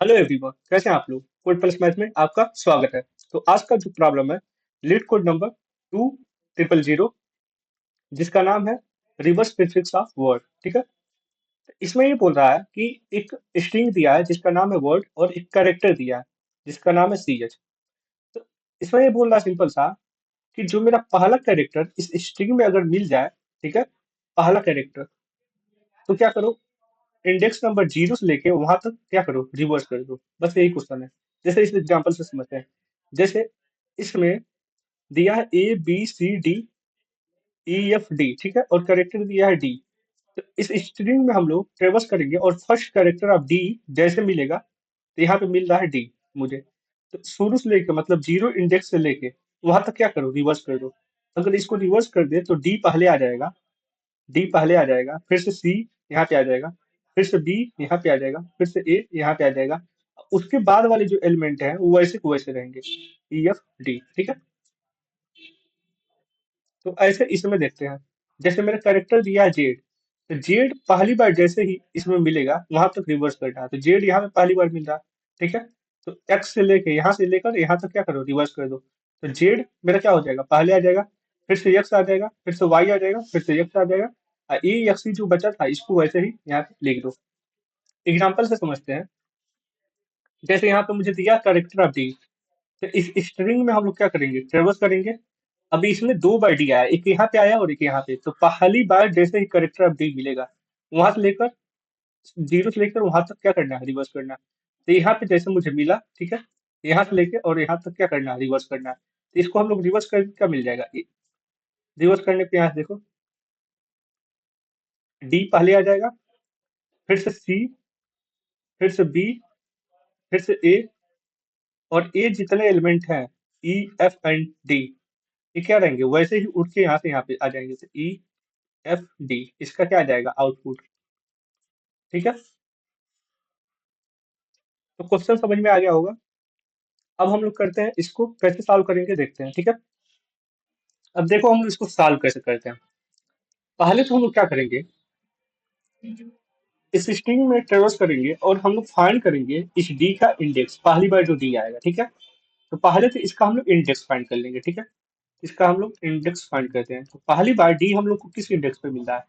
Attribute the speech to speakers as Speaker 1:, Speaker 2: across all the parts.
Speaker 1: Hello everyone, कैसे हैं आप लोग। कोड प्लस मैथ में आपका स्वागत है। तो आज का जो प्रॉब्लम है, लीड कोड नंबर 2000, जिसका नाम है रिवर्स प्रीफिक्स ऑफ वर्ड। ठीक है। इसमें ये बोल रहा है कि एक स्ट्रिंग दिया है जिसका नाम है वर्ड, और एक कैरेक्टर दिया है जिसका नाम है सी एच। तो इसमें ये बोल रहा है सिंपल सा कि जो मेरा पहला कैरेक्टर इस स्ट्रिंग में अगर मिल जाए, ठीक है, पहला कैरेक्टर, तो क्या करो, इंडेक्स नंबर 0 से लेके वहां तक क्या करो, रिवर्स कर दो। बस यही क्वेश्चन है। जैसे इस एग्जांपल से समझते हैं। जैसे इसमें दिया है A B C D E F D, ठीक है, और कैरेक्टर दिया है डी। तो इस स्ट्रिंग में हम लोग ट्रेवर्स करेंगे और फर्स्ट कैरेक्टर ऑफ डी जैसे मिलेगा, तो यहाँ पे मिल रहा है डी मुझे। तो शुरू से लेके मतलब 0 इंडेक्स से लेके वहां तक क्या करो, रिवर्स कर दो। अगर इसको रिवर्स कर दे तो डी पहले आ जाएगा, डी पहले आ जाएगा, फिर से सी यहाँ पे आ जाएगा, फिर से बी यहाँ पे आ जाएगा, फिर से ए यहाँ पे आ जाएगा। उसके बाद वाले जो एलिमेंट है वो वैसे को वैसे रहेंगे, ई एफ डी। ठीक है। तो ऐसे इसमें देखते हैं। जैसे मेरा कैरेक्टर दिया है जेड, तो जेड पहली बार जैसे ही इसमें मिलेगा वहां तक रिवर्स करना है। तो जेड यहाँ पे पहली बार मिल रहा है, ठीक है। तो एक्स से लेके यहाँ से लेकर यहाँ तक क्या करो, रिवर्स कर दो। तो जेड मेरा क्या हो जाएगा, पहले आ जाएगा, फिर से एक्स आ जाएगा, फिर से वाई आ जाएगा, फिर से एक्स आ जाएगा। और ए एक्स जो बचा था इसको वैसे ही यहाँ पे लिख दो। एग्जाम्पल से समझते हैं। जैसे यहाँ पे मुझे दिया कैरेक्टर ऑफ डी, तो इस स्ट्रिंग में हम लोग क्या करेंगे, ट्रेवर्स करेंगे। अभी इसमें दो बार डी आया, एक यहाँ पे आया और एक यहाँ पे। तो पहली बार जैसे ही करेक्टर ऑफ डी मिलेगा, वहां से लेकर 0 से लेकर वहां तक क्या करना है, रिवर्स करना है। तो यहाँ पे जैसे मुझे मिला, ठीक है, यहाँ से लेके और यहाँ तक क्या करना है, रिवर्स करना है। तो इसको हम लोग रिवर्स कर क्या मिल जाएगा, रिवर्स करने पे यहाँ से देखो, डी पहले आ जाएगा, फिर से सी, फिर से बी, फिर से ए, और ए जितने एलिमेंट हैं, ई एफ एंड डी, ये क्या रहेंगे, वैसे ही उठ के यहाँ से यहाँ पे आ जाएंगे। तो ई एफ डी इसका क्या आ जाएगा, आउटपुट। ठीक है। तो क्वेश्चन समझ में आ गया होगा। अब हम लोग करते हैं, इसको कैसे सॉल्व करेंगे देखते हैं। ठीक है। अब देखो हम लोग इसको सॉल्व कैसे करते हैं। पहले तो हम लोग क्या करेंगे, इस स्ट्रिंग में ट्रेवर्स करेंगे और हम लोग फाइंड करेंगे इस डी का इंडेक्स, पहली बार जो डी आएगा। ठीक है। तो पहले तो इसका हम लोग इंडेक्स फाइंड कर लेंगे। ठीक है। इसका हम लोग इंडेक्स फाइंड करते हैं। तो पहली बार डी हम लोग को किस इंडेक्स पे मिल रहा है,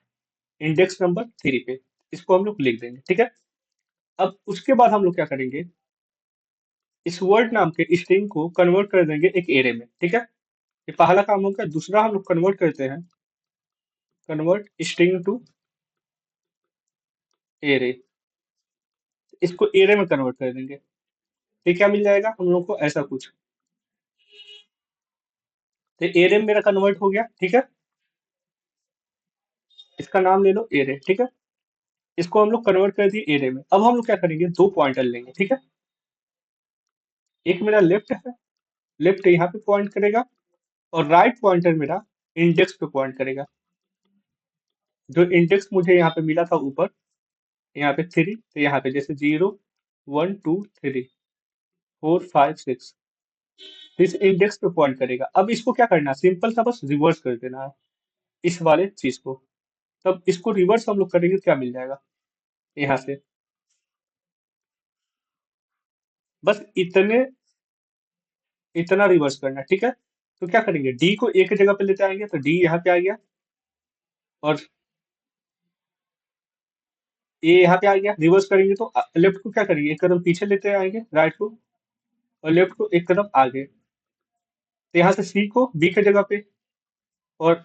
Speaker 1: इंडेक्स नंबर 3 पे। इसको हम लोग लिख देंगे। ठीक है। अब उसके बाद हम लोग क्या करेंगे, इस वर्ड नाम के स्ट्रिंग को कन्वर्ट कर देंगे एक एरे में। ठीक है। ये पहला काम हो गया। दूसरा हम लोग कन्वर्ट करते हैं, कन्वर्ट स्ट्रिंग टू एरे। इसको एरे में कन्वर्ट कर देंगे। फिर क्या मिल जाएगा हम लोग को, ऐसा कुछ। तो एरे में मेरा कन्वर्ट हो गया। ठीक है। इसका नाम ले लो एरे। ठीक है। इसको हम लोग कन्वर्ट कर दिए एरे में। अब हम लोग क्या करेंगे, दो पॉइंटर लेंगे। ठीक है। एक मेरा लेफ्ट है, लेफ्ट यहाँ पे पॉइंट करेगा, और राइट पॉइंटर मेरा इंडेक्स पे पॉइंट करेगा। जो इंडेक्स मुझे यहाँ पे मिला था ऊपर, यहाँ पे 3, तो यहाँ पे जैसे 0 1 2 3 4 5 6, इस इंडेक्स पे पॉइंट करेगा। अब इसको क्या करना है, सिंपल सा बस रिवर्स कर देना है इस वाले चीज को। तब इसको रिवर्स हम लोग करेंगे तो क्या मिल जाएगा, यहाँ से बस इतने, इतना रिवर्स करना है। ठीक है। तो क्या करेंगे, डी को एक जगह पे लेते आएंगे, तो डी यहाँ पे आ गया, और ए यहाँ पे आ गया। रिवर्स करेंगे तो लेफ्ट को क्या करेंगे, एक कदम पीछे लेते आएंगे राइट को, और लेफ्ट को एक कदम आगे। तो यहाँ से सी को बी के जगह पे, और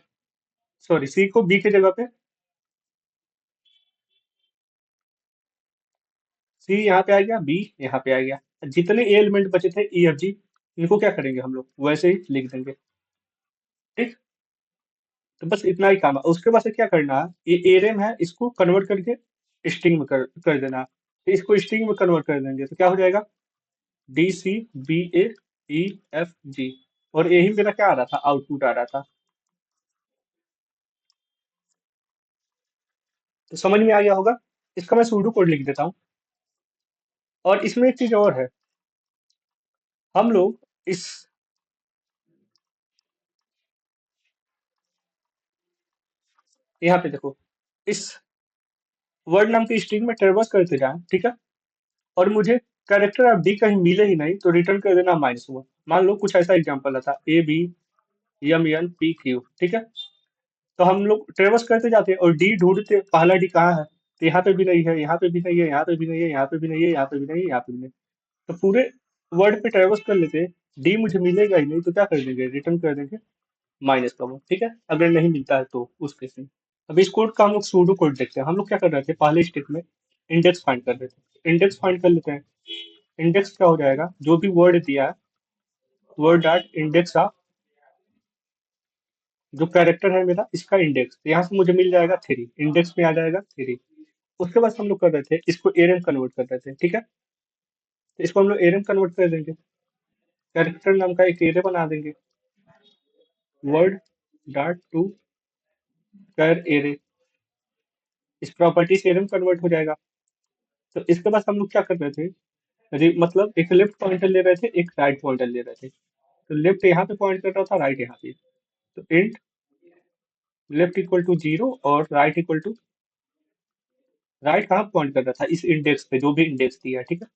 Speaker 1: सॉरी सी को बी के जगह पे, सी यहाँ पे आ गया, बी यहाँ पे आ गया। जितने ए एलिमेंट बचे थे ई एफ जी, इनको क्या करेंगे हम लोग, वैसे ही लिख देंगे। ठीक। तो बस इतना ही काम है। उसके बाद से क्या करना है, ये एरे में है, इसको कन्वर्ट करके स्ट्रिंग में कर देना है। तो इसको स्ट्रिंग में कन्वर्ट कर देंगे तो क्या हो जाएगा, डी सी बी ए ई एफ जी। और यही मेरा क्या आ रहा था, आउटपुट आ रहा था। तो समझ में आ गया होगा। इसका मैं सूडो कोड लिख देता हूँ। और इसमें एक चीज और है, हम लोग इस, यहाँ पे देखो, इस वर्ड नाम की स्ट्रिंग में ट्रेवर्स करते जाएं, ठीक है, और मुझे कैरेक्टर आप डी कहीं मिले ही नहीं तो रिटर्न कर देना -1। मान लो कुछ ऐसा एग्जांपल था, ABMNPQ, ठीक है। तो हम लोग ट्रेवर्स करते जाते हैं और डी ढूंढते, पहला डी कहाँ है, तो यहाँ पे भी नहीं है, यहाँ पे भी नहीं है, यहाँ पे भी नहीं है, यहाँ पे भी नहीं है, यहाँ पे भी नहीं है, यहाँ पे भी नहीं। तो पूरे वर्ड पे ट्रेवर्स कर लेते हैं, डी मुझे मिलेगा ही नहीं तो क्या कर देंगे, रिटर्न कर देंगे -1, ठीक है। अगर नहीं मिलता है तो उस केस में। अब इस कोड का हम लोग सूडो कोड देखते हैं। हम लोग क्या कर रहे थे, पहले स्टेप में इंडेक्स फाइंड कर रहे थे, इंडेक्स फाइंड कर लेते हैं। इंडेक्स क्या हो जाएगा, जो भी वर्ड दिया है, वर्ड डॉट इंडेक्स ऑफ, जो कैरेक्टर है मेरा इसका इंडेक्स, यहाँ से मुझे मिल जाएगा 3, इंडेक्स में आ जाएगा 3। उसके बाद हम लोग कर रहे थे इसको एरे में कन्वर्ट कर रहे थे, ठीक है। तो इसको हम लोग एरे में कन्वर्ट कर देंगे, कैरेक्टर नाम का एक एरे बना देंगे, word dot to char array, इस प्रॉपर्टी से एरे में कन्वर्ट हो जाएगा। तो इसके बाद हम लोग क्या कर रहे थे, मतलब एक लेफ्ट पॉइंटर ले रहे थे, एक राइट पॉइंटर ले रहे थे। तो लेफ्ट यहाँ पे पॉइंट कर रहा था, राइट यहाँ पे। तो इंट लेफ्ट इक्वल टू 0 और राइट इक्वल टू, राइट कहाँ पॉइंट कर रहा था, इस इंडेक्स पे, जो भी इंडेक्स दिया है, ठीक है।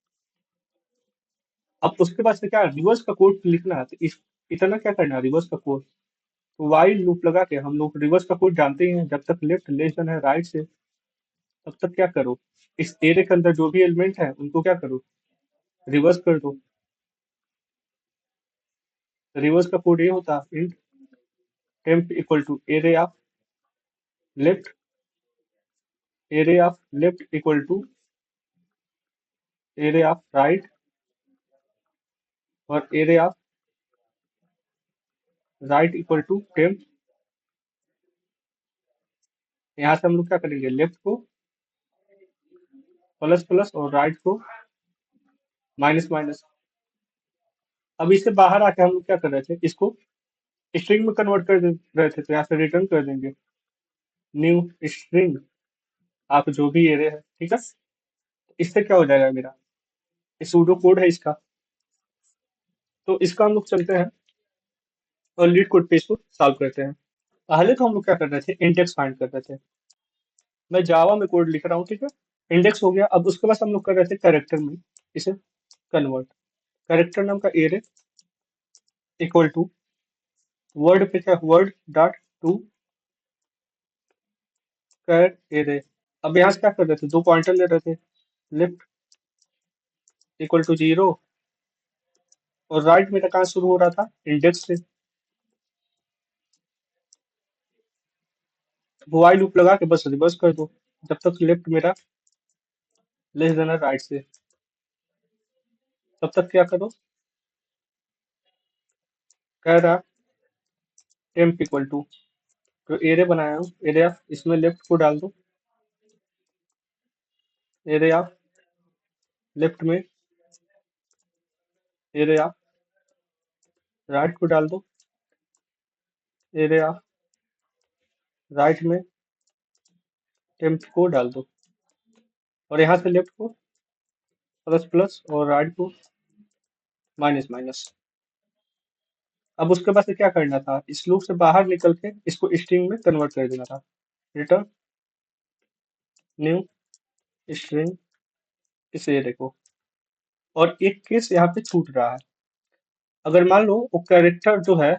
Speaker 1: अब उसके बाद से क्या रिवर्स का कोड लिखना है, तो इस इतना क्या करना है, रिवर्स का कोड। तो वाइल लूप लगा के, हम लोग रिवर्स का कोड जानते ही हैं, जब तक लेफ्ट लेस देन है राइट से, तब तक क्या करो, इस एरे के अंदर जो भी एलिमेंट है उनको क्या करो, रिवर्स कर दो। रिवर्स का कोड ये होता है, int temp equal to array of left equal to array of right, और array of right equal to temp. यहाँ से हम लोग क्या करेंगे, लेफ्ट को प्लस प्लस और राइट को माइनस माइनस। अब इससे बाहर आके हम लोग क्या कर रहे थे, इसको स्ट्रिंग में कन्वर्ट कर रहे थे, तो यहाँ से रिटर्न कर देंगे न्यू स्ट्रिंग, आप जो भी एरे है, ठीक है। इससे क्या हो जाएगा मेरा, ये सूडो कोड है इसका। तो इसका हम लोग चलते हैं और लीड कोड पे इसको सॉल्व करते हैं। पहले तो हम लोग क्या कर रहे थे, इंडेक्स फाइंड कर रहे थे। मैं जावा में कोड लिख रहा हूँ, ठीक है। इंडेक्स हो गया। अब उसके बाद हम लोग कर रहे थे कैरेक्टर में इसे कन्वर्ट, कैरेक्टर नाम का एरे इक्वल टू वर्ड पे क्या, word dot to char array. अब यहाँ से क्या कर रहे थे, दो पॉइंटर ले रहे थे, लेफ्ट इक्वल टू 0 और राइट मेरा कहाँ शुरू हो रहा था, इंडेक्स से। वाइल लूप लगा के बस रिवर्स कर दो, जब तक लेफ्ट मेरा लेस देन राइट से, तब तक क्या करो, कह रहा टेम्प इक्वल टू, जो एरे बनाया हूँ एरे ऑफ, इसमें लेफ्ट को डाल दो, एरे ऑफ लेफ्ट में एरे ऑफ राइट को डाल दो, एरे ऑफ राइट में टेम्प को डाल दो, और यहाँ से लेफ्ट को प्लस प्लस और राइट को माइनस माइनस। अब उसके बाद से क्या करना था, इस लूप से बाहर निकल के इसको स्ट्रिंग में कन्वर्ट कर देना था, रिटर्न न्यू स्ट्रिंग, इस एरे को। और एक केस यहाँ पे छूट रहा है, अगर मान लो वो कैरेक्टर जो है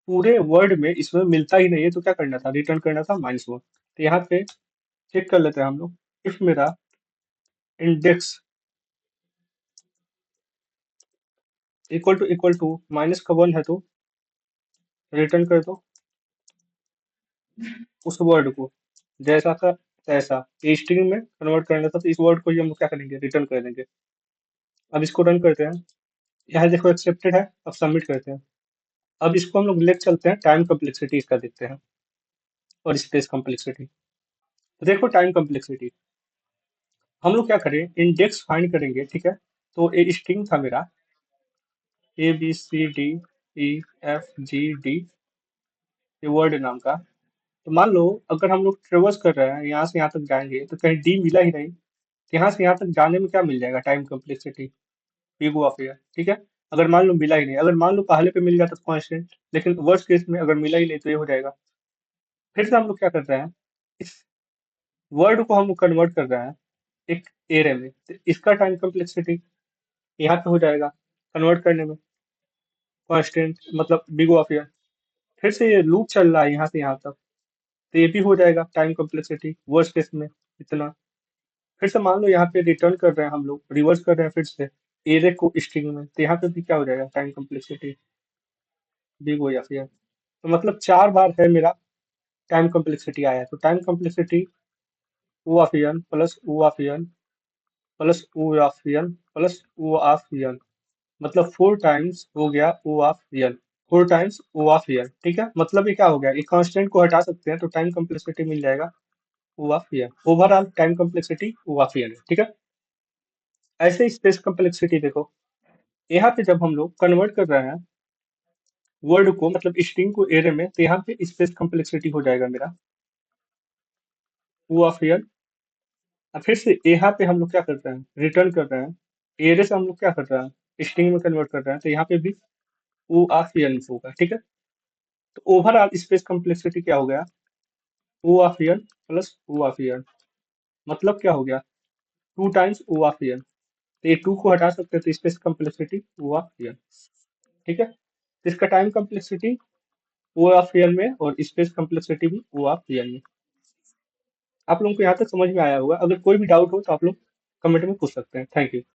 Speaker 1: पूरे वर्ड में इसमें मिलता ही नहीं है, तो क्या करना था, रिटर्न करना था -1। तो यहाँ पे चेक कर लेते हैं हम लोग, इफ मेरा इंडेक्स इक्वल टू माइनस का 1 है तो रिटर्न कर दो उस वर्ड को, जैसा का तैसा। ये स्ट्रिंग में कन्वर्ट करना था, तो इस वर्ड को ही हम लोग क्या करेंगे, रिटर्न कर देंगे। अब इसको रन करते हैं, यहाँ देखो एक्सेप्टेड है। अब सबमिट करते हैं। अब इसको हम लोग लेके चलते हैं, टाइम कम्प्लेक्सिटी इसका देखते हैं, और स्पेस कम्प्लेक्सिटी। देखो टाइम कम्प्लेक्सिटी, हम लोग क्या करें, इंडेक्स फाइंड करेंगे, ठीक है। तो ये स्ट्रिंग था मेरा ABCDEFGD, ये वर्ड नाम का। तो मान लो अगर हम लोग ट्रेवर्स कर रहे हैं, यहाँ से यहाँ तक जाएंगे तो कहीं डी मिला ही नहीं, तो यहाँ से यहाँ तक जाने में क्या मिल जाएगा, time complexity, P of air, ठीक है। अगर मान लो मिला ही नहीं, अगर मान लो पहले पे मिल गया तो कांस्टेंट, लेकिन वर्स्ट केस में अगर मिला ही नहीं तो ये हो जाएगा। फिर से हम लोग क्या कर रहे हैं, इस वर्ड को हम कन्वर्ट कर रहे हैं एक एरे में, तो इसका टाइम कम्प्लेक्सिटी यहाँ पे हो जाएगा कन्वर्ट करने में कांस्टेंट मतलब बिग O ऑफ n। फिर से ये लूप चल रहा है यहाँ से यहाँ तक, तो ये भी हो जाएगा टाइम कॉम्प्लेक्सिटी वर्स्ट केस में इतना। फिर से मान लो यहाँ पे रिटर्न कर रहे हैं हम लोग, रिवर्स कर रहे हैं फिर से एरे को स्ट्रिंग में, तो यहाँ पे भी क्या हो जाएगा टाइम कॉम्प्लेक्सिटी बिग O या फिर। तो मतलब 4 बार है मेरा टाइम कॉम्प्लेक्सिटी आया है। तो time complexity O of n plus O of n plus O of n plus O of n, मतलब 4 टाइम्स हो गया O of n, 4 times O of n। ठीक है, मतलब ये क्या हो गया, एक कांस्टेंट को हटा सकते हैं तो टाइम कॉम्प्लेक्सिटी मिल जाएगा O of n। Overall time complexity O of n है। ठीक है, ऐसे स्पेस कॉम्प्लेक्सिटी देखो, यहाँ पे जब हम लोग कन्वर्ट कर रहे हैं वर्ड को मतलब स्ट्रिंग को एरे में, तो यहाँ पे स्पेस कॉम्प्लेक्सिटी हो जाएगा मेरा O ऑफ n। अब फिर से यहाँ पे हम लोग क्या कर रहे हैं, रिटर्न कर रहे हैं एरे से, हम लोग क्या कर रहे हैं स्ट्रिंग में कन्वर्ट कर रहे हैं, तो यहाँ पे भी O ऑफ n होगा। ठीक है, तो ओवरऑल स्पेस कॉम्प्लेक्सिटी क्या हो गया O of n plus O of n, मतलब क्या हो गया 2 टाइम्स O ऑफ n। तो ये 2 को हटा सकते हैं तो space complexity O of n। ठीक है, तो इसका time complexity O of n में और स्पेस कॉम्प्लेक्सिटी भी O ऑफ n में। आप लोगों को यहाँ तक समझ में आया होगा, अगर कोई भी डाउट हो तो आप लोग कमेंट में पूछ सकते हैं। Thank you.